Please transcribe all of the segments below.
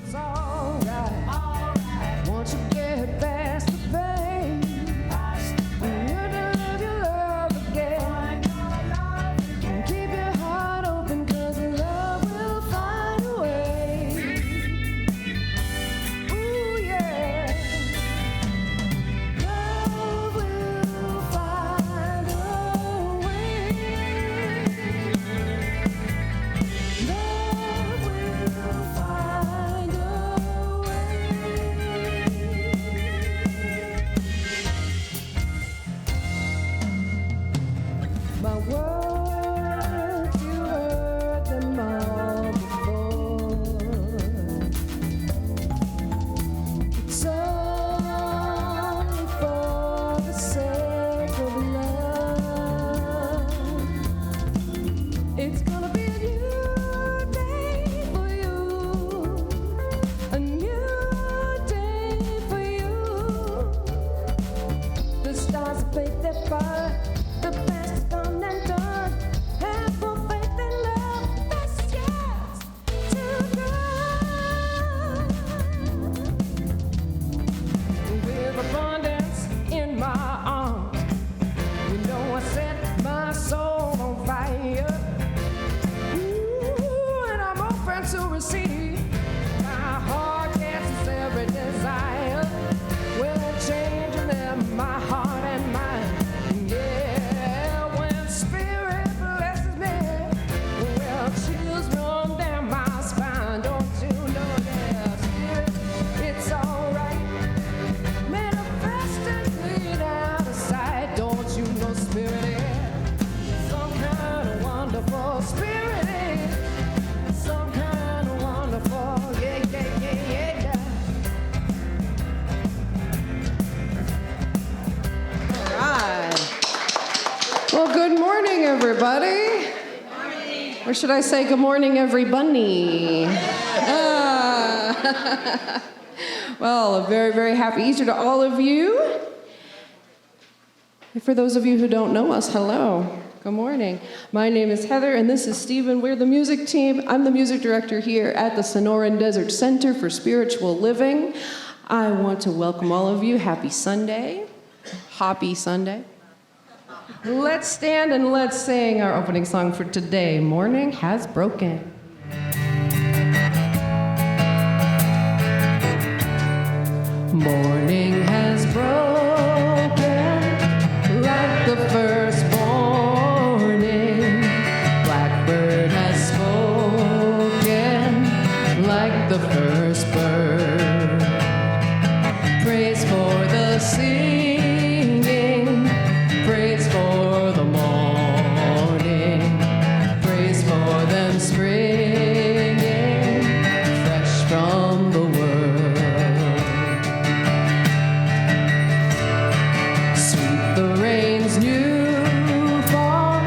It's alright. Once you get past the pain, you're to live your love again. Keep your heart open, 'cause love will find a way. Ooh, yeah. Love will find a way. Love will find a way. My words, you heard them all before. It's only for the sake of love. It's gonna be a new day for you, a new day for you. The stars have played their part, the past is gone and done. Have full faith and love, the best is yet to come. With abundance in my arms, you know I set my soul on fire. Ooh, and I'm open to receive. My heart casts every desire. We're changing them, my heart and mind. Yeah, when spirit blesses me, well, chills run down my spine. Don't you know that spirit, it's alright. Manifest and clean out of sight. Don't you know spirit is some kind of wonderful spirit is some kind of wonderful, yeah, yeah, yeah, yeah, yeah. All right. Well, good morning, everybody. Or should I say good morning, everybody? Ah. Well, a very, very happy Easter to all of you. And for those of you who don't know us, hello. Good morning. My name is Heather, and this is Stephen. We're the music team. I'm the music director here at the Sonoran Desert Center for Spiritual Living. I want to welcome all of you. Happy Sunday. Happy Sunday. Let's stand and let's sing our opening song for today. Morning has broken. Morning has broken like the first morning. Blackbird has spoken like the first bird. Praise for the singing, praise for the morning, praise for them springing fresh from the world. Sweet the rain's new fall,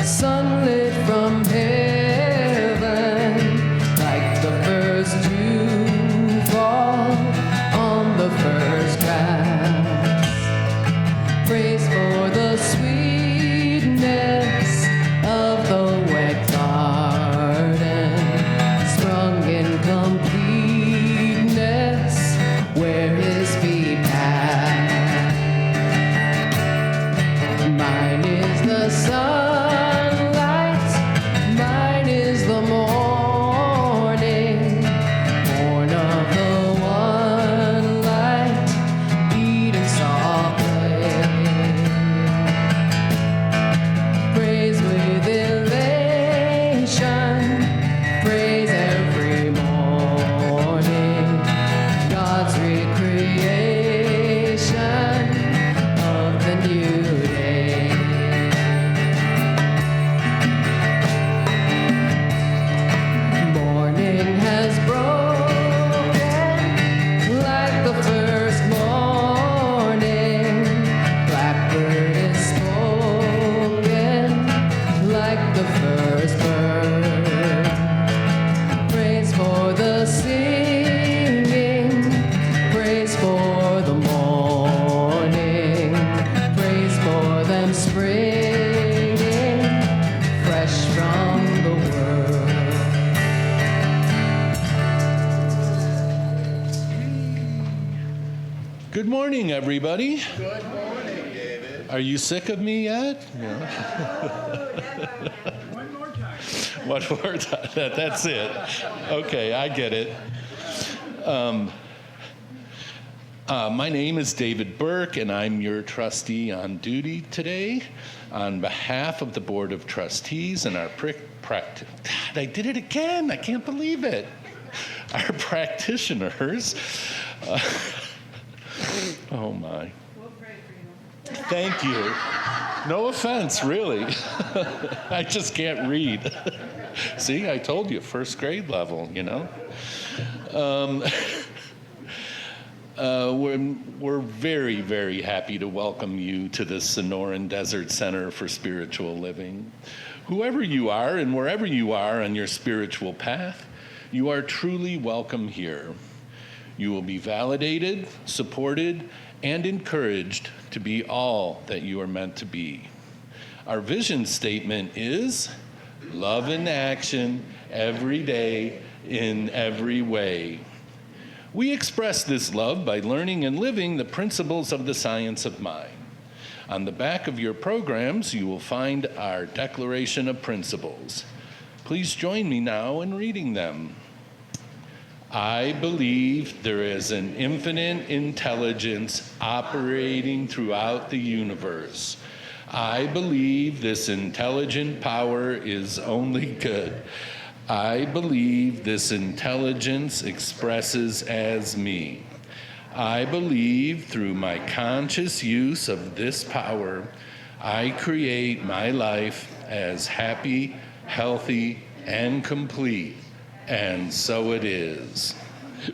sunlit from heaven, like the first dew Good morning, everybody. Good morning, David. Are you sick of me yet? No. One more time. One more time. That's it. Okay, I get it. My name is David Burke, and I'm your trustee on duty today. On behalf of the Board of Trustees and our God, I did it again. I can't believe it. Our practitioners. Oh, my. We'll pray for you. Thank you. No offense, really. I just can't read. See, I told you, first grade level, you know. We're very, very happy to welcome you to the Sonoran Desert Center for Spiritual Living. Whoever you are and wherever you are on your spiritual path, you are truly welcome here. You will be validated, supported, and encouraged to be all that you are meant to be. Our vision statement is love in action every day in every way. We express this love by learning and living the principles of the science of mind. On the back of your programs, you will find our Declaration of Principles. Please join me now in reading them. I believe there is an infinite intelligence operating throughout the universe. I believe this intelligent power is only good. I believe this intelligence expresses as me. I believe through my conscious use of this power, I create my life as happy, healthy, and complete. And so it is.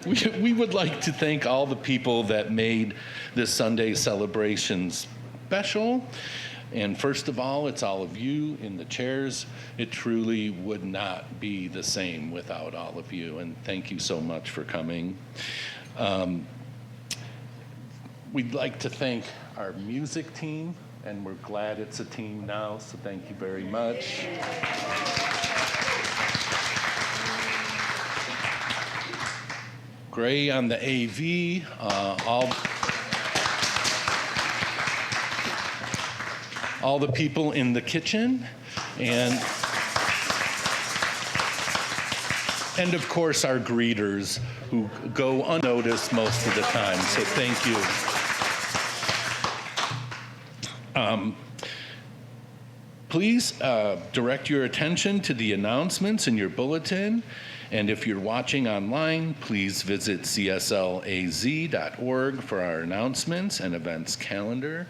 We would like to thank all the people that made this Sunday celebration special. And first of all, it's all of you in the chairs. It truly would not be the same without all of you. And thank you so much for coming. We'd like to thank our music team, and we're glad it's a team now, so thank you very much. Gray on the AV, all the people in the kitchen, and of course our greeters who go unnoticed most of the time, so thank you. Please direct your attention to the announcements in your bulletin. And if you're watching online, please visit cslaz.org for our announcements and events calendar.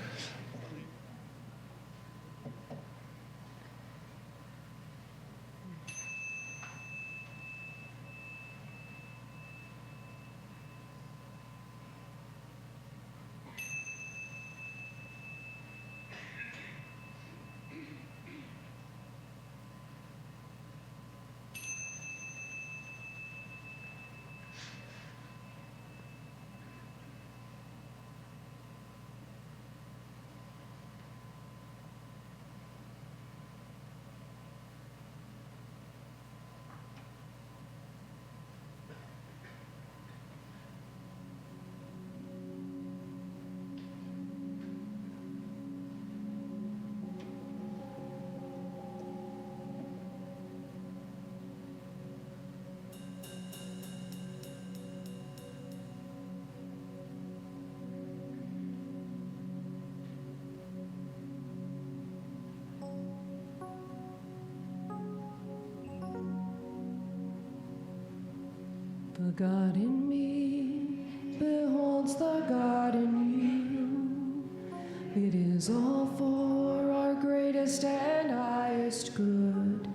The God in me beholds the God in you. It is all for our greatest and highest good.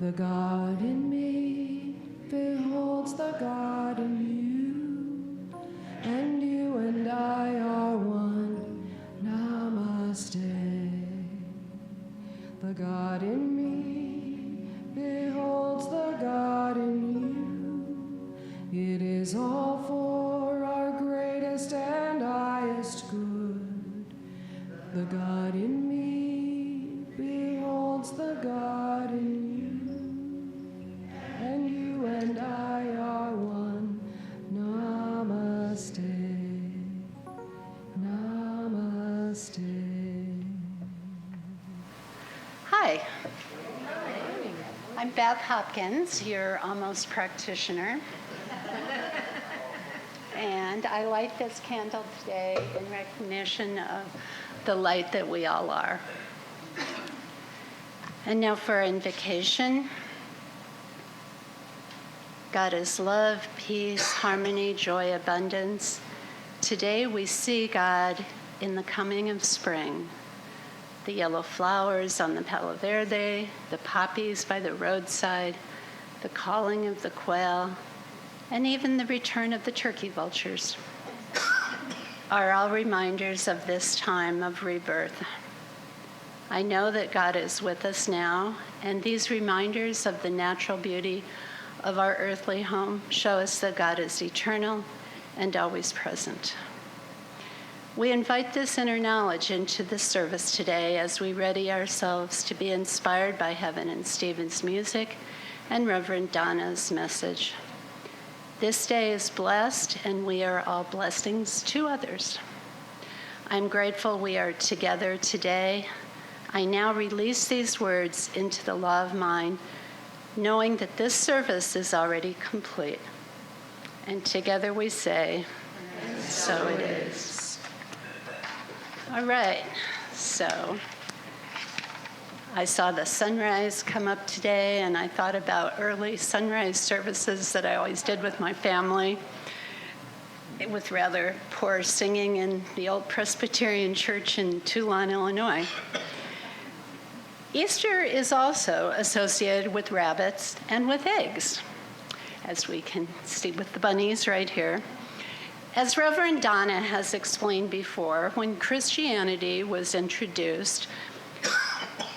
The God in me beholds the God in you. And you and I are one. Namaste. The God in me beholds the God in you. It is all for our greatest and highest good. The God in me beholds the God in you. And you and I are one. Namaste. Beth Hopkins, your almost practitioner. And I light this candle today in recognition of the light that we all are. And now for our invocation. God is love, peace, harmony, joy, abundance. Today we see God in the coming of spring. The yellow flowers on the Palo Verde, the poppies by the roadside, the calling of the quail, and even the return of the turkey vultures are all reminders of this time of rebirth. I know that God is with us now, and these reminders of the natural beauty of our earthly home show us that God is eternal and always present. We invite this inner knowledge into the service today as we ready ourselves to be inspired by Heaven and Stephen's music and Reverend Donna's message. This day is blessed, and we are all blessings to others. I'm grateful we are together today. I now release these words into the law of mind, knowing that this service is already complete. And together we say, so it is. All right, so I saw the sunrise come up today, and I thought about early sunrise services that I always did with my family, with rather poor singing in the old Presbyterian church in Toulon, Illinois. Easter is also associated with rabbits and with eggs, as we can see with the bunnies right here. As Reverend Donna has explained before, when Christianity was introduced,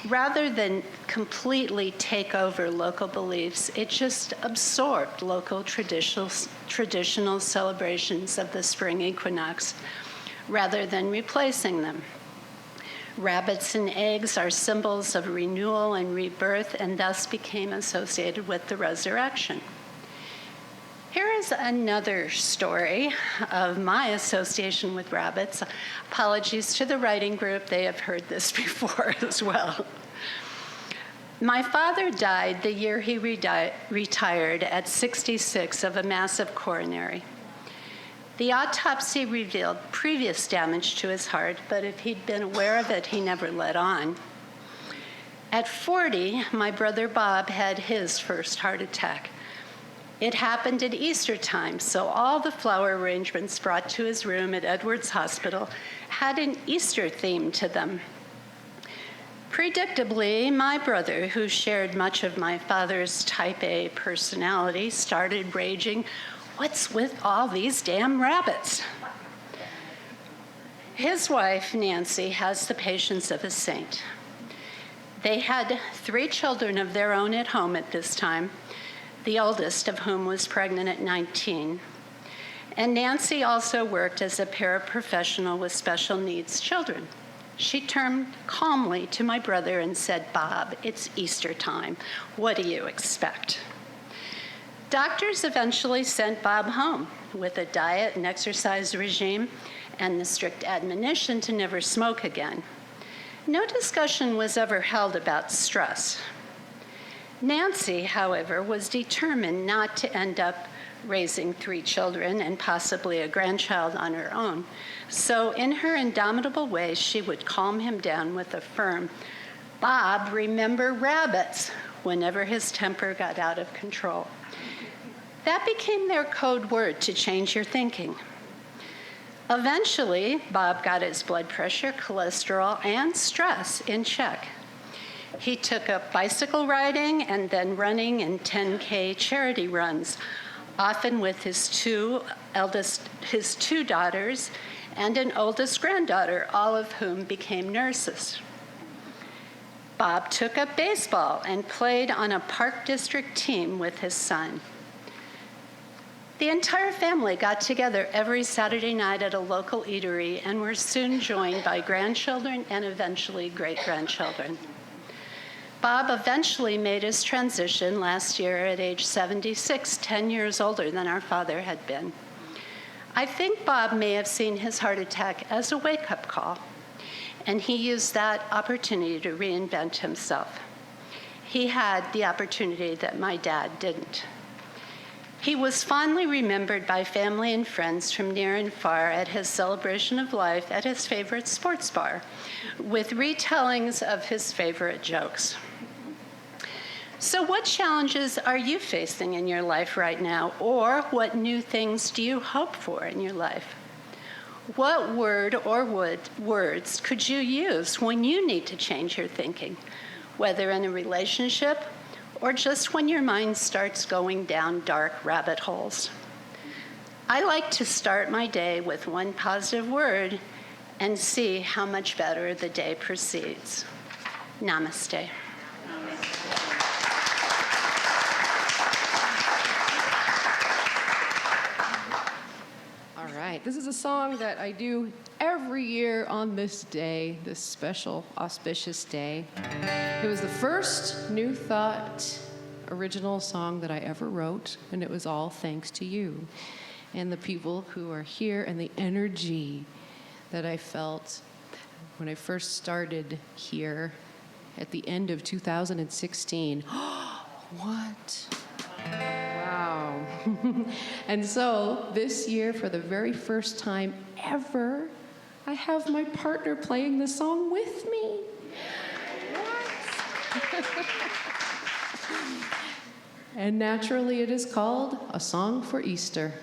rather than completely take over local beliefs, it just absorbed local traditional celebrations of the spring equinox, rather than replacing them. Rabbits and eggs are symbols of renewal and rebirth, and thus became associated with the resurrection. Here is another story of my association with rabbits. Apologies to the writing group, they have heard this before as well. My father died the year he retired at 66 of a massive coronary. The autopsy revealed previous damage to his heart, but if he'd been aware of it, he never let on. At 40, my brother Bob had his first heart attack. It happened at Easter time, so all the flower arrangements brought to his room at Edwards Hospital had an Easter theme to them. Predictably, my brother, who shared much of my father's type A personality, started raging, "What's with all these damn rabbits?" His wife, Nancy, has the patience of a saint. They had 3 children of their own at home at this time, the oldest of whom was pregnant at 19. And Nancy also worked as a paraprofessional with special needs children. She turned calmly to my brother and said, "Bob, it's Easter time. What do you expect?" Doctors eventually sent Bob home with a diet and exercise regime and the strict admonition to never smoke again. No discussion was ever held about stress. Nancy, however, was determined not to end up raising 3 children and possibly a grandchild on her own. So in her indomitable way, she would calm him down with a firm, "Bob, remember rabbits," whenever his temper got out of control. That became their code word to change your thinking. Eventually, Bob got his blood pressure, cholesterol, and stress in check. He took up bicycle riding and then running in 10K charity runs, often with his two daughters and an oldest granddaughter, all of whom became nurses. Bob took up baseball and played on a Park District team with his son. The entire family got together every Saturday night at a local eatery and were soon joined by grandchildren and eventually great-grandchildren. Bob eventually made his transition last year at age 76, 10 years older than our father had been. I think Bob may have seen his heart attack as a wake-up call, and he used that opportunity to reinvent himself. he had the opportunity that my dad didn't. He was fondly remembered by family and friends from near and far at his celebration of life at his favorite sports bar, with retellings of his favorite jokes. So what challenges are you facing in your life right now, or what new things do you hope for in your life? What word or words could you use when you need to change your thinking, whether in a relationship or just when your mind starts going down dark rabbit holes? I like to start my day with one positive word and see how much better the day proceeds. Namaste. All right, this is a song that I do every year on this day, this special, auspicious day. It was the first New Thought original song that I ever wrote, and it was all thanks to you and the people who are here and the energy that I felt when I first started here at the end of 2016. What? Wow. And so this year, for the very first time ever, I have my partner playing the song with me. What? And naturally, it is called A Song for Easter.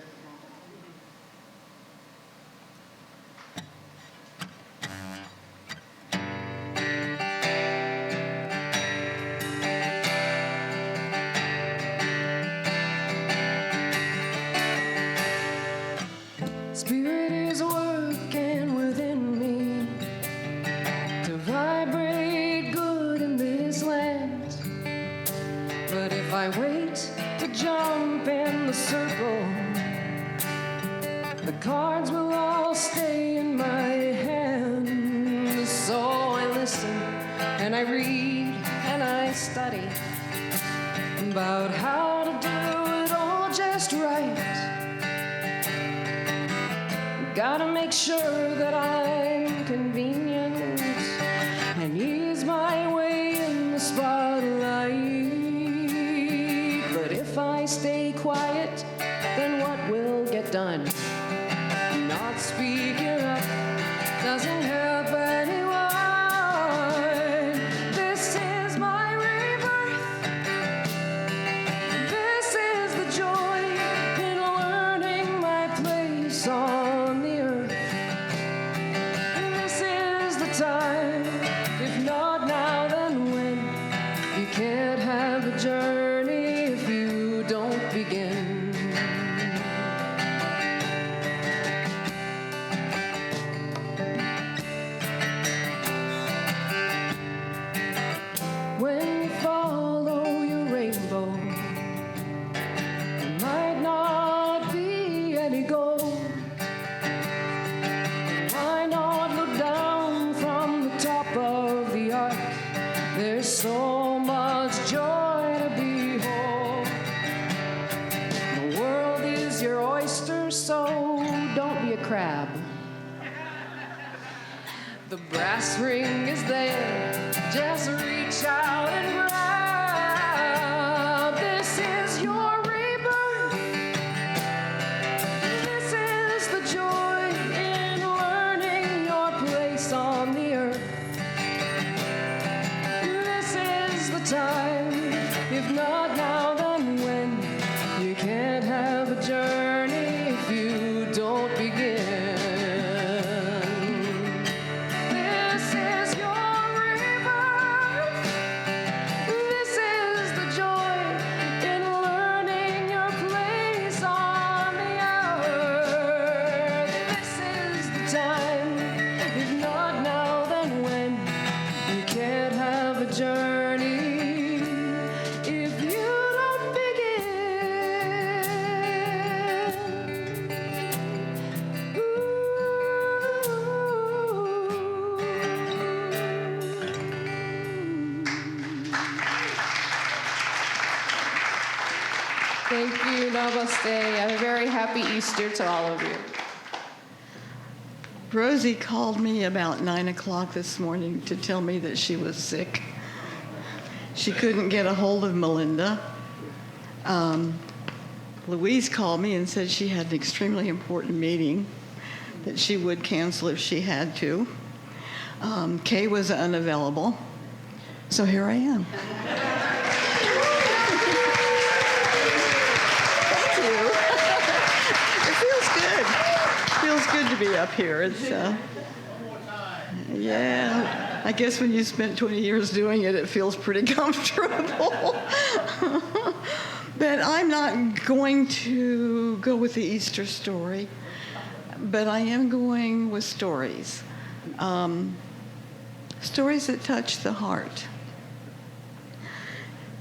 Spirit is working within me to vibrate good in this land. But if I wait to jump in the circle, the cards will all stay in my hand. So I listen and I read and I study about how to do it all just right. Gotta make sure that I'm convenient and ease my way in the spotlight. But if I stay quiet, then what will get done? Not speaking up doesn't help anyone. This is my rebirth. This is the joy in learning my place on the earth. And this is the time, if not now, then when? You can't have a journey if you don't begin. When you follow your rainbow, there might not be any gold. Why not look down from the top of the ark? There's so much joy to behold. The world is your oyster, so don't be a crab. The brass ring is there, just reach out and grab. This is your rebirth. This is the joy in learning your place on the earth. This is the time, if not now, then when? You can't have a journey if you don't begin. This is your rebirth. This is the joy in learning your place on the earth. This is the time, if not now, then when? You can't have a journey if you don't begin. Thank you. Namaste. Have a very happy Easter to all of you. Rosie called me about 9 o'clock this morning to tell me that she was sick. She couldn't get a hold of Melinda. Louise called me and said she had an extremely important meeting that she would cancel if she had to. Kay was unavailable. So here I am. Thank you. It feels good to be up here. It's yeah. I guess when you spent 20 years doing it, it feels pretty comfortable. But I'm not going to go with the Easter story, but I am going with stories. Stories that touch the heart.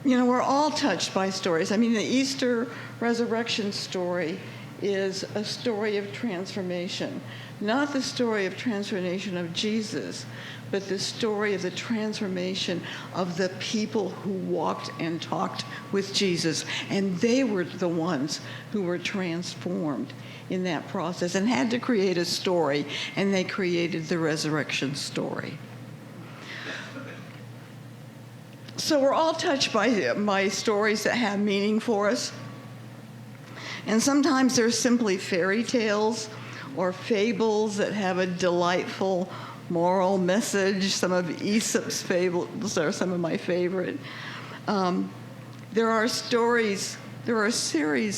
You know, we're all touched by stories. I mean, the Easter resurrection story is a story of transformation. Not the story of transformation of Jesus, but the story of the transformation of the people who walked and talked with Jesus. And they were the ones who were transformed in that process and had to create a story, and they created the resurrection story. So we're all touched by stories that have meaning for us. And sometimes they're simply fairy tales or fables that have a delightful moral message. Some of Aesop's fables are some of my favorite. There are a series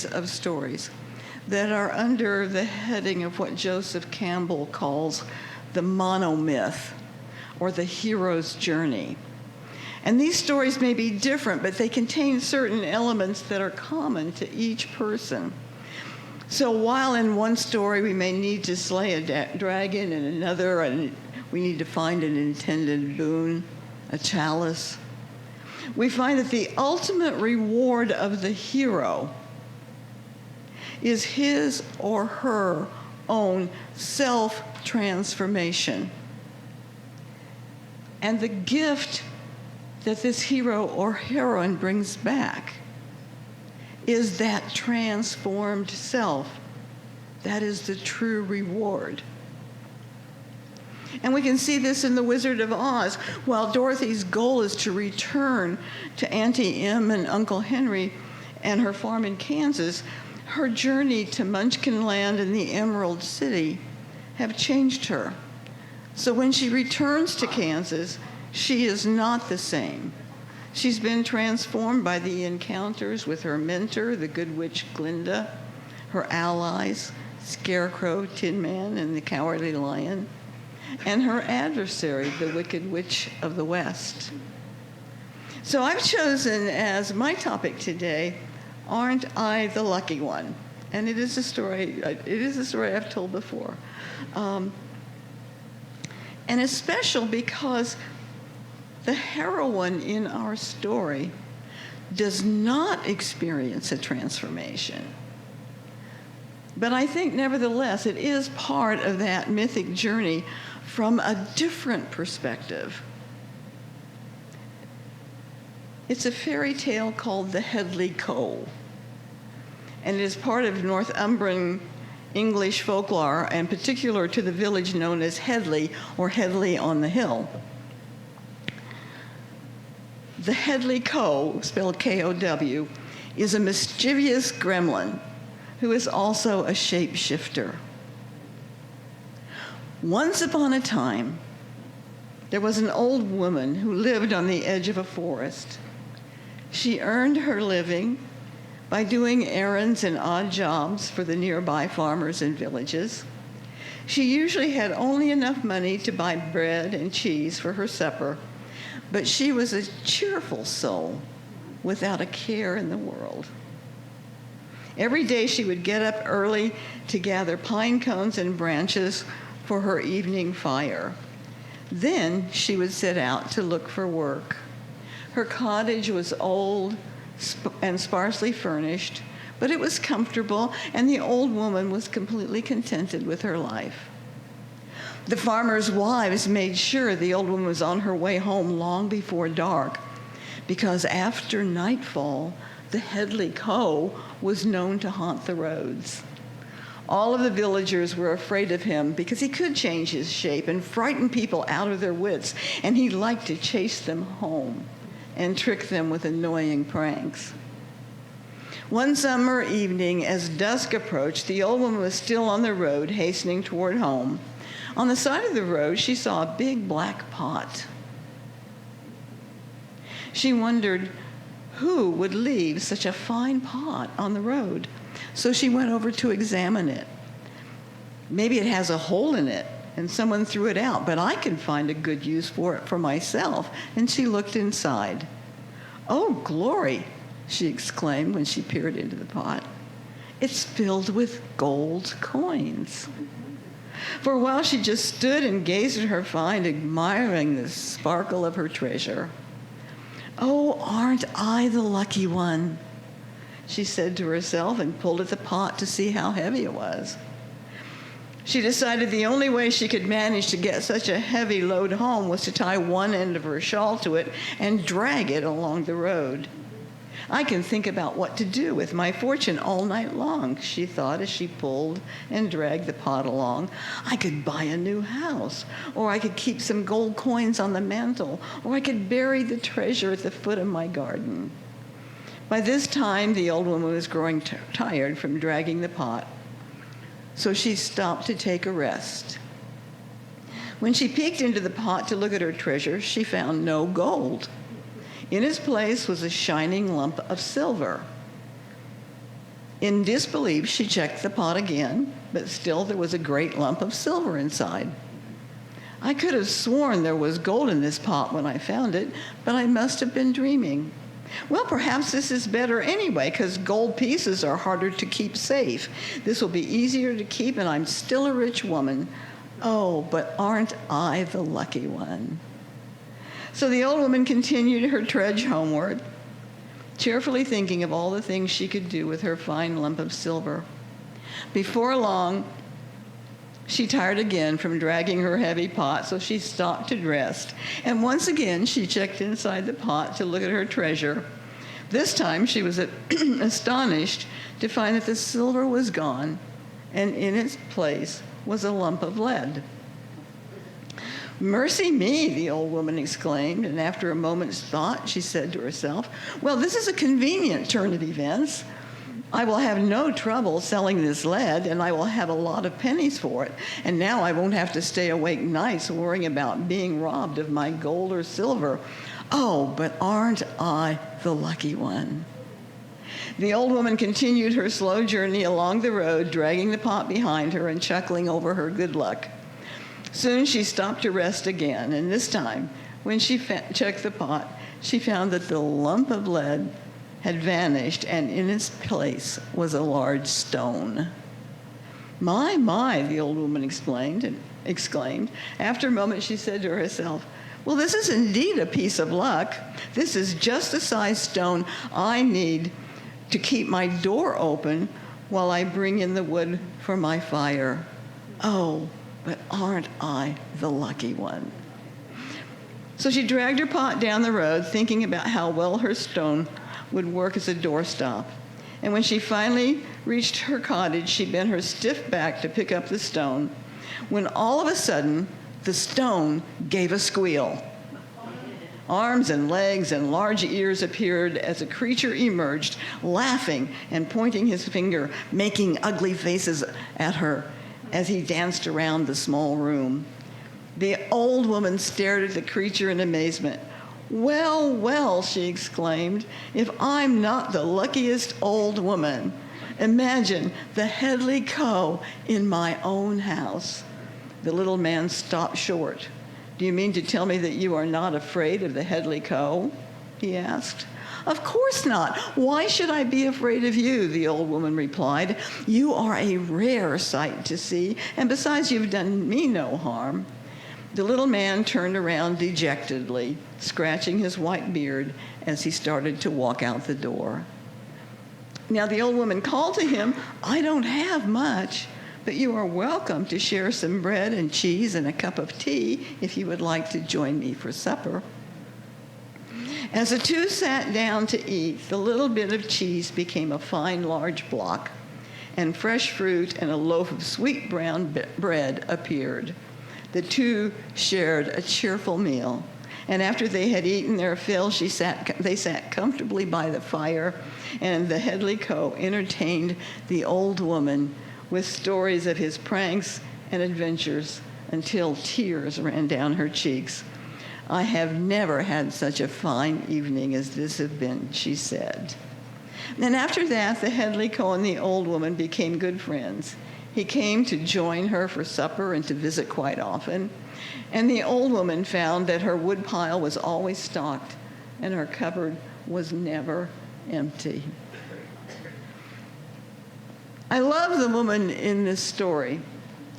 of stories that are under the heading of what Joseph Campbell calls the monomyth, or the hero's journey. And these stories may be different, but they contain certain elements that are common to each person. So while in one story we may need to slay a dragon, in another and we need to find an intended boon, a chalice, we find that the ultimate reward of the hero is his or her own self-transformation. And the gift that this hero or heroine brings back is that transformed self. That is the true reward. And we can see this in The Wizard of Oz. While Dorothy's goal is to return to Auntie Em and Uncle Henry and her farm in Kansas, her journey to Munchkinland and the Emerald City have changed her. So when she returns to Kansas, she is not the same. She's been transformed by the encounters with her mentor, the good witch Glinda, her allies, Scarecrow, Tin Man, and the Cowardly Lion, and her adversary, the Wicked Witch of the West. So I've chosen as my topic today, Aren't I the Lucky One? And it is a story I've told before. And it's special because the heroine in our story does not experience a transformation. But I think, nevertheless, it is part of that mythic journey from a different perspective. It's a fairy tale called the Hedley Kow, and it is part of Northumbrian English folklore, and particular to the village known as Hedley, or Hedley on the Hill. The Hedley Kow, spelled K-O-W, is a mischievous gremlin who is also a shapeshifter. Once upon a time, there was an old woman who lived on the edge of a forest. She earned her living by doing errands and odd jobs for the nearby farmers and villages. She usually had only enough money to buy bread and cheese for her supper, but she was a cheerful soul without a care in the world. Every day she would get up early to gather pine cones and branches for her evening fire. Then she would set out to look for work. Her cottage was old and sparsely furnished, but it was comfortable, and the old woman was completely contented with her life. The farmers' wives made sure the old woman was on her way home long before dark, because after nightfall, the Hedley Kow was known to haunt the roads. All of the villagers were afraid of him because he could change his shape and frighten people out of their wits, and he liked to chase them home and trick them with annoying pranks. One summer evening, as dusk approached, the old woman was still on the road, hastening toward home. On the side of the road, she saw a big black pot. She wondered who would leave such a fine pot on the road. So she went over to examine it. Maybe it has a hole in it, and someone threw it out, but I can find a good use for it for myself. And she looked inside. "Oh, glory!" she exclaimed when she peered into the pot. "It's filled with gold coins." For a while she just stood and gazed at her find, admiring the sparkle of her treasure. "Oh, aren't I the lucky one?" she said to herself, and pulled at the pot to see how heavy it was. She decided the only way she could manage to get such a heavy load home was to tie one end of her shawl to it and drag it along the road. "I can think about what to do with my fortune all night long," she thought as she pulled and dragged the pot along. "I could buy a new house, or I could keep some gold coins on the mantle, or I could bury the treasure at the foot of my garden." By this time, the old woman was growing tired from dragging the pot, so she stopped to take a rest. When she peeked into the pot to look at her treasure, she found no gold. In its place was a shining lump of silver. In disbelief, she checked the pot again, but still there was a great lump of silver inside. "I could have sworn there was gold in this pot when I found it, but I must have been dreaming. Well, perhaps this is better anyway, because gold pieces are harder to keep safe. This will be easier to keep, and I'm still a rich woman. Oh, but aren't I the lucky one?" So the old woman continued her trudge homeward, cheerfully thinking of all the things she could do with her fine lump of silver. Before long, she tired again from dragging her heavy pot, so she stopped to rest. And once again, she checked inside the pot to look at her treasure. This time, she was astonished to find that the silver was gone, and in its place was a lump of lead. "Mercy me," the old woman exclaimed, and after a moment's thought, she said to herself, "Well, this is a convenient turn of events. I will have no trouble selling this lead, and I will have a lot of pennies for it. And now I won't have to stay awake nights worrying about being robbed of my gold or silver. Oh, but aren't I the lucky one?" The old woman continued her slow journey along the road, dragging the pot behind her and chuckling over her good luck. Soon she stopped to rest again, and this time, when she checked the pot, she found that the lump of lead had vanished, and in its place was a large stone. My, the old woman exclaimed. After a moment, she said to herself, "Well, this is indeed a piece of luck. This is just the size stone I need to keep my door open while I bring in the wood for my fire. Oh, but aren't I the lucky one?" So she dragged her pot down the road, thinking about how well her stone would work as a doorstop. And when she finally reached her cottage, she bent her stiff back to pick up the stone, when all of a sudden, the stone gave a squeal. Arms and legs and large ears appeared as a creature emerged, laughing and pointing his finger, making ugly faces at her as he danced around the small room. The old woman stared at the creature in amazement. Well, well, she exclaimed, if I'm not the luckiest old woman. Imagine the Hedley Kow in my own house. The little man stopped short. Do you mean to tell me that you are not afraid of the Hedley Kow? He asked. Of course not. Why should I be afraid of you? The old woman replied. You are a rare sight to see, and besides, you've done me no harm. The little man turned around dejectedly, scratching his white beard as he started to walk out the door. Now the old woman called to him, I don't have much, but you are welcome to share some bread and cheese and a cup of tea if you would like to join me for supper. As the two sat down to eat, the little bit of cheese became a fine large block, and fresh fruit and a loaf of sweet brown bread appeared. The two shared a cheerful meal, And after they had eaten their fill, they sat comfortably by the fire, and the Hedley Kow entertained the old woman with stories of his pranks and adventures until tears ran down her cheeks. "I have never had such a fine evening as this has been," she said. And after that, the Hedley Kow and the old woman became good friends. He came to join her for supper and to visit quite often. And the old woman found that her woodpile was always stocked and her cupboard was never empty. I love the woman in this story,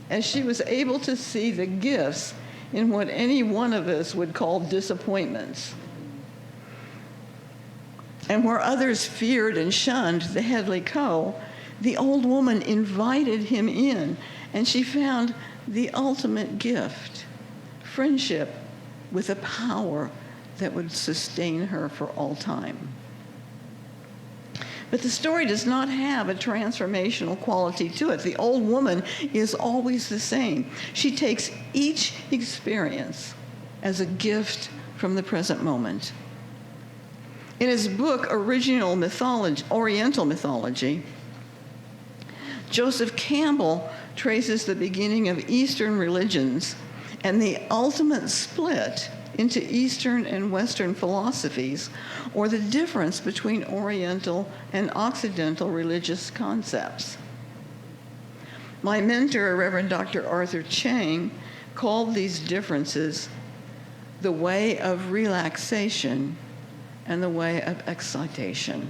as she was able to see the gifts in what any one of us would call disappointments. And where others feared and shunned the Hedley Kow, the old woman invited him in, and she found the ultimate gift, friendship with a power that would sustain her for all time. But the story does not have a transformational quality to it. The old woman is always the same. She takes each experience as a gift from the present moment. In his book, Oriental Mythology, Joseph Campbell traces the beginning of Eastern religions and the ultimate split into Eastern and Western philosophies, or the difference between Oriental and Occidental religious concepts. My mentor, Reverend Dr. Arthur Chang, called these differences the way of relaxation and the way of excitation.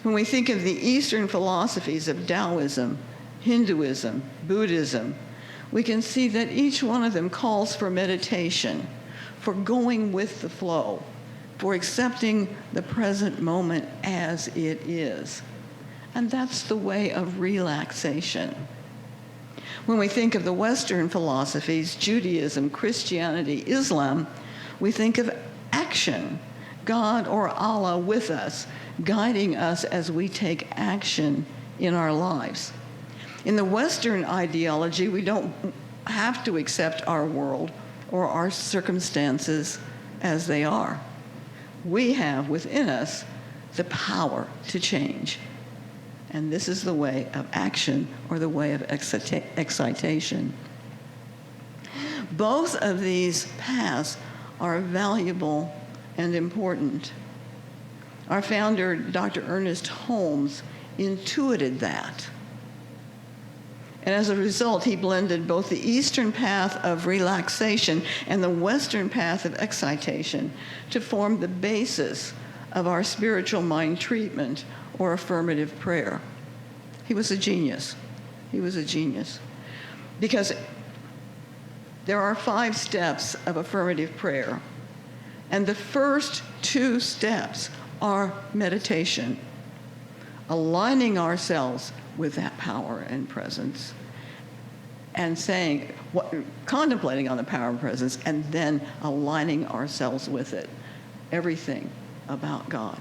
When we think of the Eastern philosophies of Taoism, Hinduism, Buddhism, we can see that each one of them calls for meditation, for going with the flow, for accepting the present moment as it is. And that's the way of relaxation. When we think of the Western philosophies, Judaism, Christianity, Islam, we think of action, God or Allah with us, guiding us as we take action in our lives. In the Western ideology, we don't have to accept our world or our circumstances as they are. We have within us the power to change. And this is the way of action, or the way of excitation. Both of these paths are valuable and important. Our founder, Dr. Ernest Holmes, intuited that. And as a result, he blended both the Eastern path of relaxation and the Western path of excitation to form the basis of our spiritual mind treatment, or affirmative prayer. He was a genius. He was a genius. Because there are 5 steps of affirmative prayer. And the first 2 steps are meditation, aligning ourselves with that power and presence, and contemplating on the power and presence, and then aligning ourselves with it. Everything about God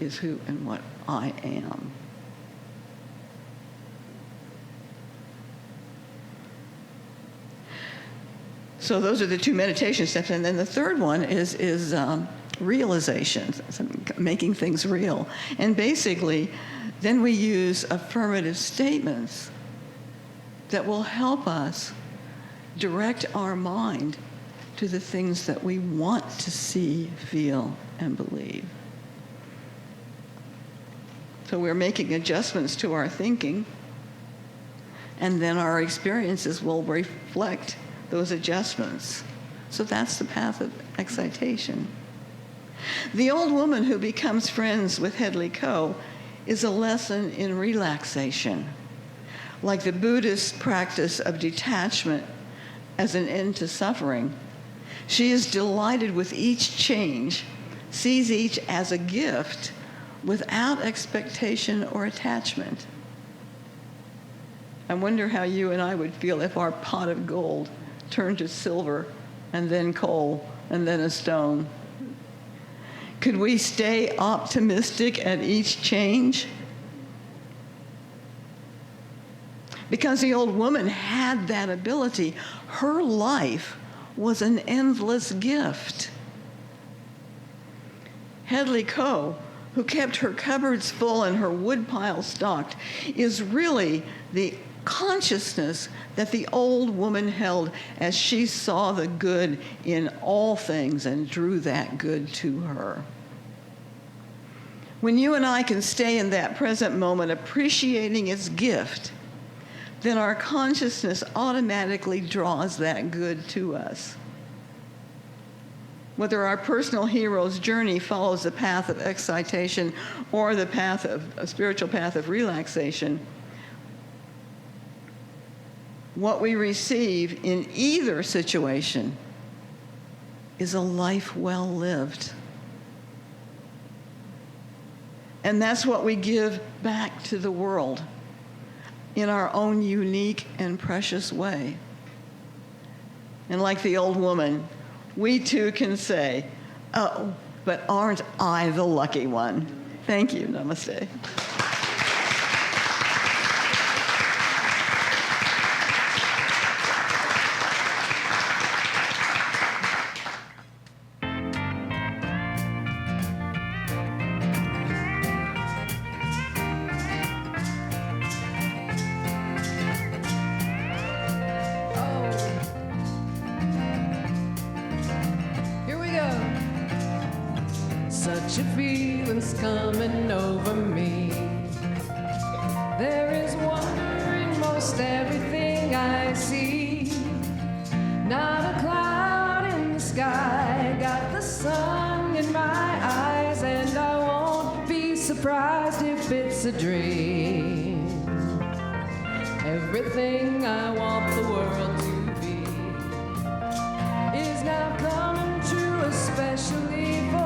is who and what I am. So those are the 2 meditation steps, and then the third one is realization, making things real. And basically, then we use affirmative statements that will help us direct our mind to the things that we want to see, feel, and believe. So we're making adjustments to our thinking, and then our experiences will reflect those adjustments. So that's the path of excitation. The old woman who becomes friends with Hedley Kow is a lesson in relaxation, like the Buddhist practice of detachment as an end to suffering. She is delighted with each change, sees each as a gift without expectation or attachment. I wonder how you and I would feel if our pot of gold turned to silver, and then coal, and then a stone. Could we stay optimistic at each change? Because the old woman had that ability. Her life was an endless gift. Hedley Kow, who kept her cupboards full and her woodpile stocked, is really the consciousness that the old woman held as she saw the good in all things and drew that good to her. When you and I can stay in that present moment appreciating its gift, then our consciousness automatically draws that good to us. Whether our personal hero's journey follows the path of excitation or the path of a spiritual path of relaxation, what we receive in either situation is a life well lived. And that's what we give back to the world in our own unique and precious way. And like the old woman, we too can say, oh, but aren't I the lucky one? Thank you. Namaste. Such a feeling's coming over me. There is wonder in most everything I see. Not a cloud in the sky, got the sun in my eyes, and I won't be surprised if it's a dream. Everything I want the world to be is now coming true, especially for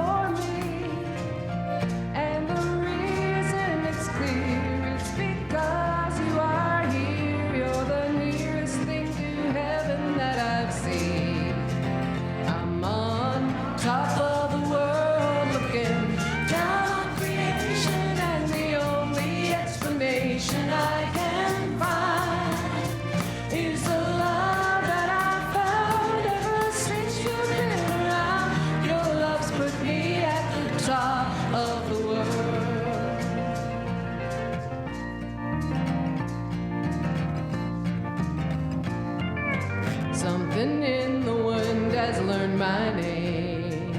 my name,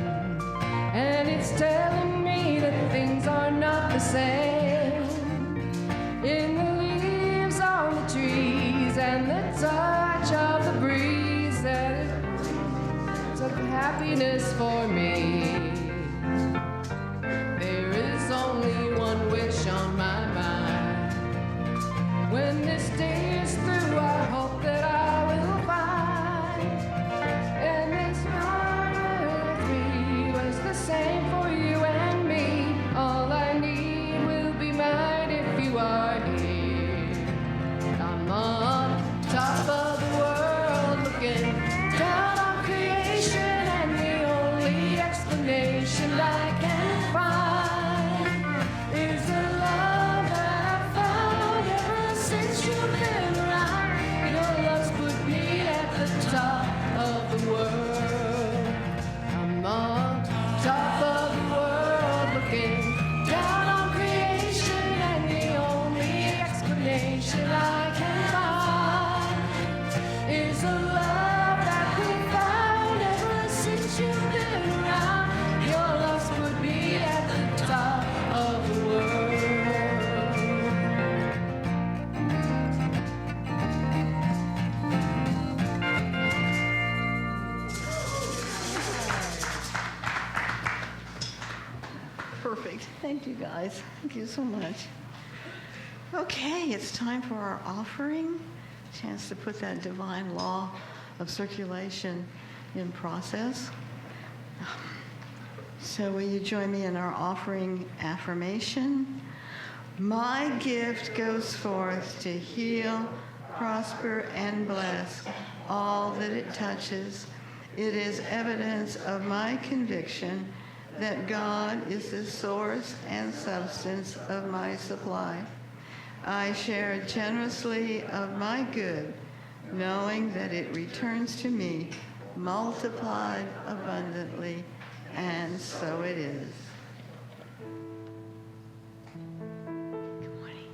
and it's telling me that things are not the same. In the leaves on the trees and the touch of the breeze, that it's of happiness for me. There is only one wish on my mind. When this day is through, I hope that I will find, and this the same for you and me. All I need will be mine if you are here. I'm on top of the world looking down on creation, and the only explanation I can find is the love that I found ever since you've been around. Your love's put me at the top of the world. I'm on top of the world looking down on creation, and the only explanation I can find is a love that we found ever since you've been around. Your love's put me at the top of the world. Perfect. Thank you, guys. Thank you so much. Okay, it's time for our offering. Chance to put that divine law of circulation in process. So will you join me in our offering affirmation? My gift goes forth to heal, prosper, and bless all that it touches. It is evidence of my conviction that God is the source and substance of my supply. I share generously of my good, knowing that it returns to me multiplied abundantly, and so it is. Good morning.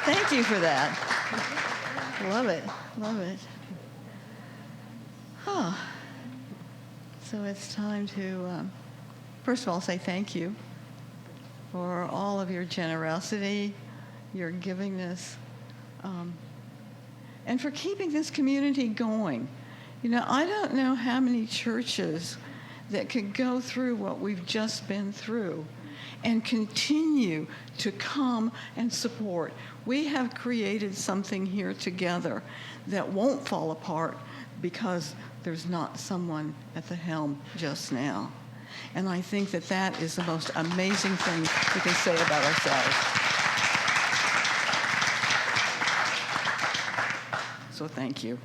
Thank you for that. Love it. Love it. Oh. So it's time to, first of all, say thank you for all of your generosity, your givingness, and for keeping this community going. You know, I don't know how many churches that could go through what we've just been through and continue to come and support. We have created something here together that won't fall apart because there's not someone at the helm just now. And I think that that is the most amazing thing we can say about ourselves. So thank you.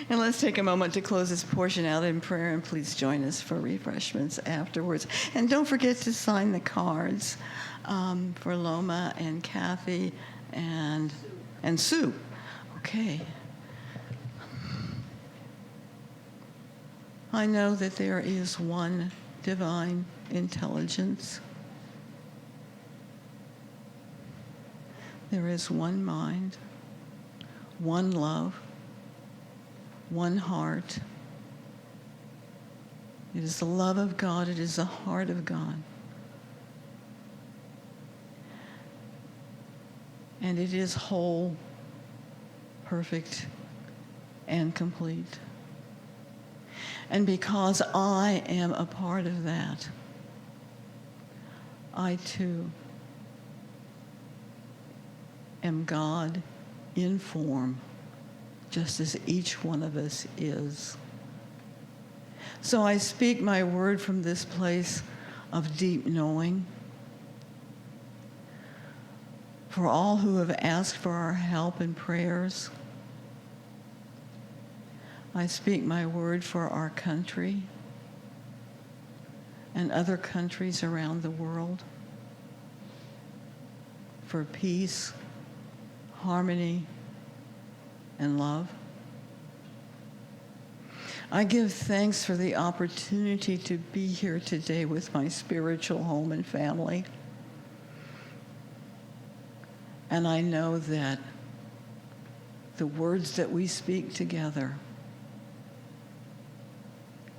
And let's take a moment to close this portion out in prayer, and please join us for refreshments afterwards. And don't forget to sign the cards for Loma and Kathy and Sue. Okay. I know that there is one divine intelligence. There is one mind, one love, one heart. It is the love of God. It is the heart of God. And it is whole, perfect, and complete. And because I am a part of that, I too am God in form, just as each one of us is. So I speak my word from this place of deep knowing. For all who have asked for our help and prayers, I speak my word for our country and other countries around the world, for peace, harmony, and love. I give thanks for the opportunity to be here today with my spiritual home and family. And I know that the words that we speak together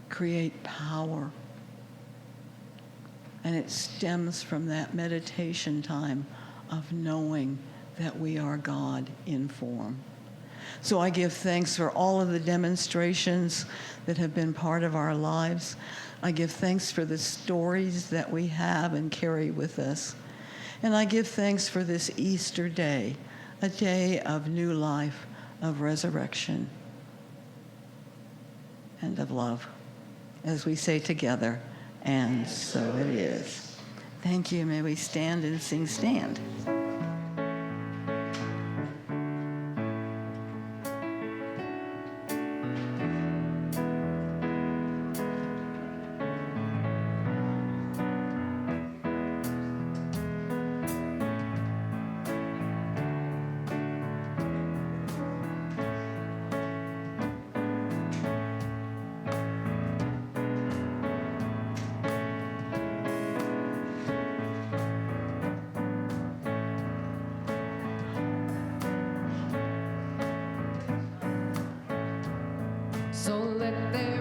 create power. And it stems from that meditation time of knowing that we are God in form. So I give thanks for all of the demonstrations that have been part of our lives. I give thanks for the stories that we have and carry with us. And I give thanks for this Easter day, a day of new life, of resurrection, and of love. As we say together, and so it is. Thank you. May we stand and sing Stand. So let there